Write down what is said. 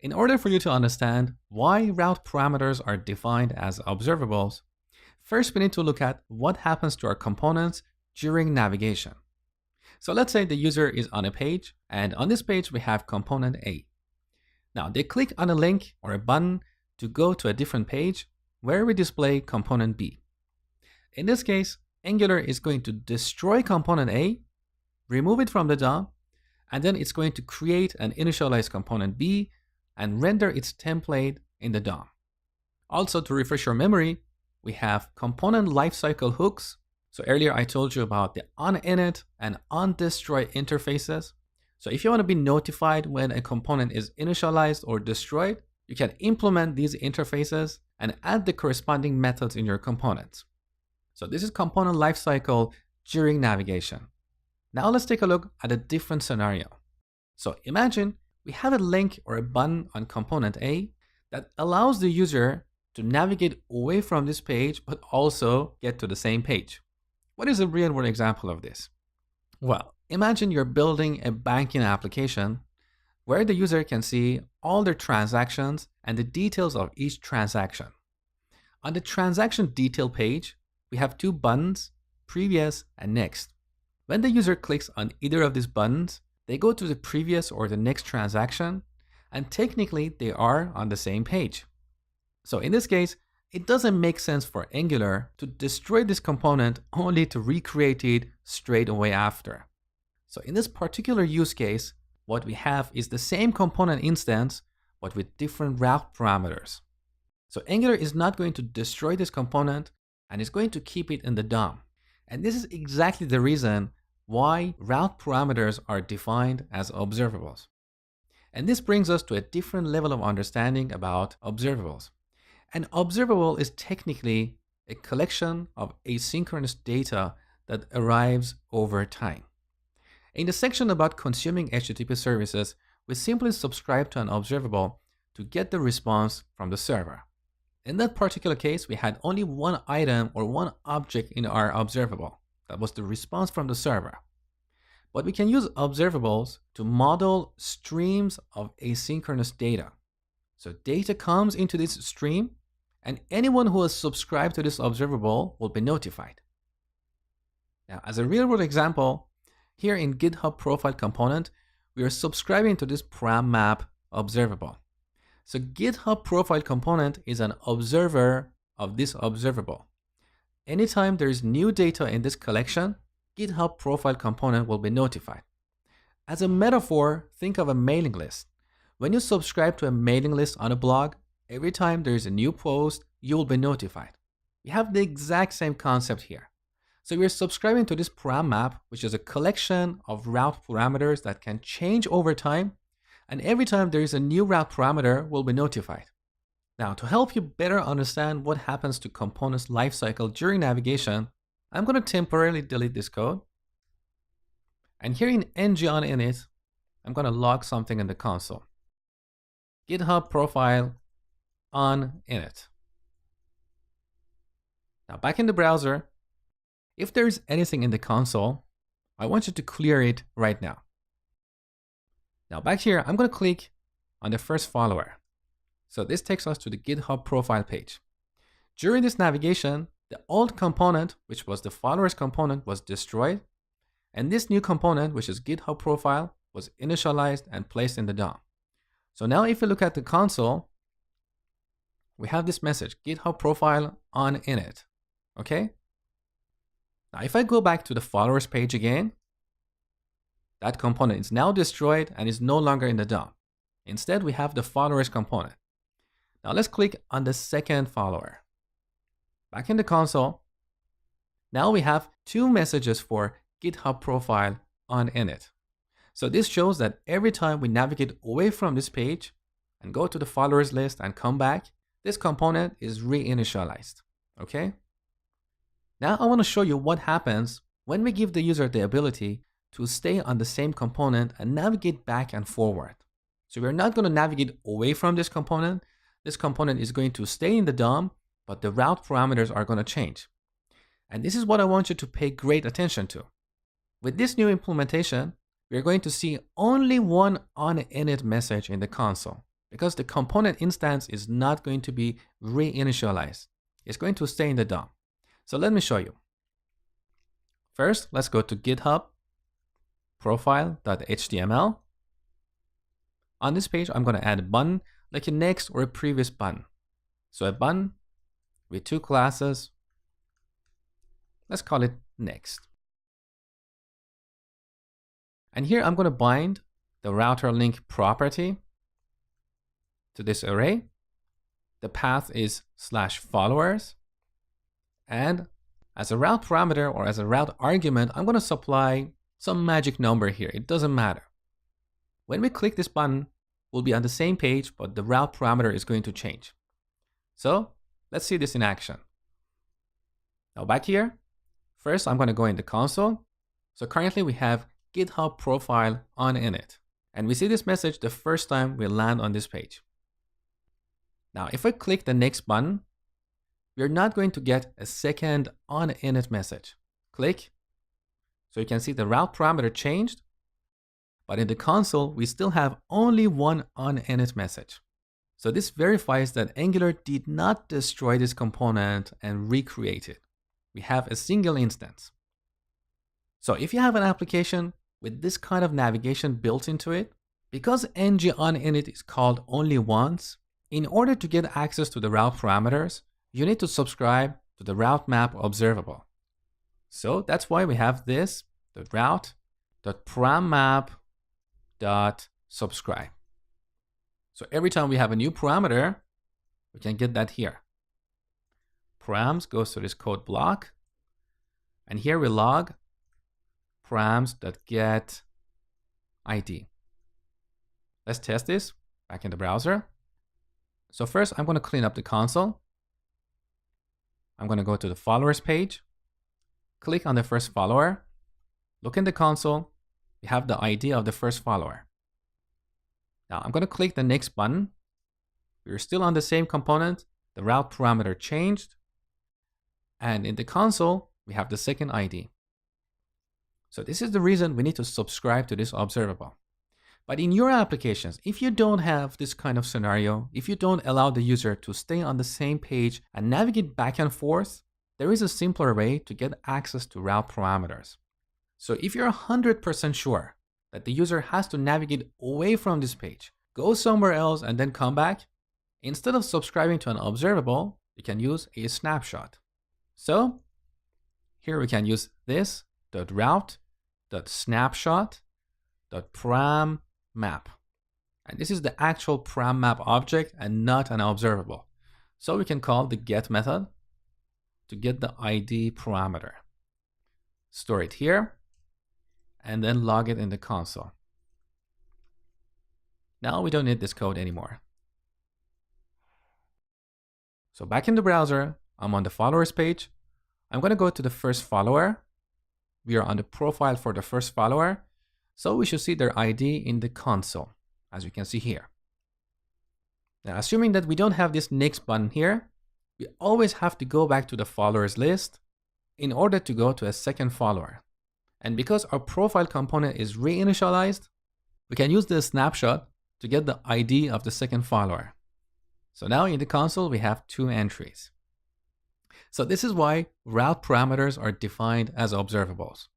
In order for you to understand why route parameters are defined as observables, first we need to look at what happens to our components during navigation. So let's say the user is on a page, and on this page we have component A. Now they click on a link or a button to go to a different page where we display component B. In this case, Angular is going to destroy component A, remove it from the DOM, and then it's going to create an initialized component B and render its template in the DOM. Also, to refresh your memory, we have component lifecycle hooks. So earlier I told you about the onInit and onDestroy interfaces. So if you want to be notified when a component is initialized or destroyed, you can implement these interfaces and add the corresponding methods in your components. So this is component lifecycle during navigation. Now let's take a look at a different scenario. So imagine we have a link or a button on component A that allows the user to navigate away from this page, but also get to the same page. What is a real-world example of this? Well, imagine you're building a banking application where the user can see all their transactions and the details of each transaction. On the transaction detail page, we have two buttons, previous and next. When the user clicks on either of these buttons, they go to the previous or the next transaction, and technically they are on the same page. So in this case, it doesn't make sense for Angular to destroy this component only to recreate it straight away after. So in this particular use case, what we have is the same component instance, but with different route parameters. So Angular is not going to destroy this component and is going to keep it in the DOM. And this is exactly the reason why route parameters are defined as observables. And this brings us to a different level of understanding about observables. An observable is technically a collection of asynchronous data that arrives over time. In the section about consuming HTTP services, we simply subscribe to an observable to get the response from the server. In that particular case, we had only one item or one object in our observable. That was the response from the server. But we can use observables to model streams of asynchronous data. So data comes into this stream, and anyone who has subscribed to this observable will be notified. Now, as a real-world example, here in GitHub profile component, we are subscribing to this param map observable. So GitHub profile component is an observer of this observable. Anytime there is new data in this collection, GitHub profile component will be notified. As a metaphor, think of a mailing list. When you subscribe to a mailing list on a blog, every time there is a new post, you will be notified. We have the exact same concept here. So we are subscribing to this param map, which is a collection of route parameters that can change over time. And every time there is a new route parameter, we'll be notified. Now, to help you better understand what happens to components lifecycle during navigation, I'm going to temporarily delete this code. And here in ng-on-init, I'm going to log something in the console. GitHub profile on init. Now back in the browser, if there is anything in the console, I want you to clear it right now. Now back here, I'm going to click on the first follower. So this takes us to the GitHub profile page. During this navigation, the old component, which was the followers component, was destroyed. And this new component, which is GitHub profile, was initialized and placed in the DOM. So now if you look at the console, we have this message, GitHub profile on init. Okay? Now if I go back to the followers page again, that component is now destroyed and is no longer in the DOM. Instead, we have the followers component. Now let's click on the second follower. Back in the console, now we have two messages for GitHub profile on init. So this shows that every time we navigate away from this page and go to the followers list and come back, this component is reinitialized. Okay? Now I want to show you what happens when we give the user the ability to stay on the same component and navigate back and forward. So we're not going to navigate away from this component. This component is going to stay in the DOM, but the route parameters are going to change. And this is what I want you to pay great attention to. With this new implementation, we're going to see only one onInit message in the console. because the component instance is not going to be reinitialized. It's going to stay in the DOM. So let me show you. First, let's go to GitHub profile.html. On this page, I'm going to add a button like a next or a previous button. So a button with two classes. Let's call it next. And here I'm going to bind the router link property to this array. The path is /followers. And as a route parameter or as a route argument, I'm going to supply some magic number here. It doesn't matter. When we click this button, we'll be on the same page, but the route parameter is going to change. So let's see this in action. Now back here, first I'm going to go in the console. So currently we have GitHub profile on init. And we see this message the first time we land on this page. Now, if I click the next button, we're not going to get a second on init message. Click. So you can see the route parameter changed, but in the console, we still have only one on init message. So this verifies that Angular did not destroy this component and recreate it. We have a single instance. So if you have an application with this kind of navigation built into it, because ng on init is called only once, in order to get access to the route parameters, you need to subscribe to the route map observable. So that's why we have this, the route.parammap.subscribe. So every time we have a new parameter, we can get that here. Params goes to this code block, and here we log params.getID. Let's test this back in the browser. So first, I'm going to clean up the console. I'm going to go to the followers page, click on the first follower, look in the console, we have the ID of the first follower. Now I'm going to click the next button. We're still on the same component, the route parameter changed, and in the console, we have the second ID. So this is the reason we need to subscribe to this observable. But in your applications, if you don't have this kind of scenario, if you don't allow the user to stay on the same page and navigate back and forth, there is a simpler way to get access to route parameters. So if you're 100% sure that the user has to navigate away from this page, go somewhere else and then come back, instead of subscribing to an observable, you can use a snapshot. So here we can use this .route.snapshot.param map. And this is the actual param map object and not an observable. So we can call the get method to get the ID parameter. Store it here and then log it in the console. Now we don't need this code anymore. So back in the browser, I'm on the followers page. I'm going to go to the first follower. We are on the profile for the first follower. So we should see their ID in the console, as you can see here. Now, assuming that we don't have this next button here, we always have to go back to the followers list in order to go to a second follower. And because our profile component is reinitialized, we can use the snapshot to get the ID of the second follower. So now in the console, we have two entries. So this is why route parameters are defined as observables.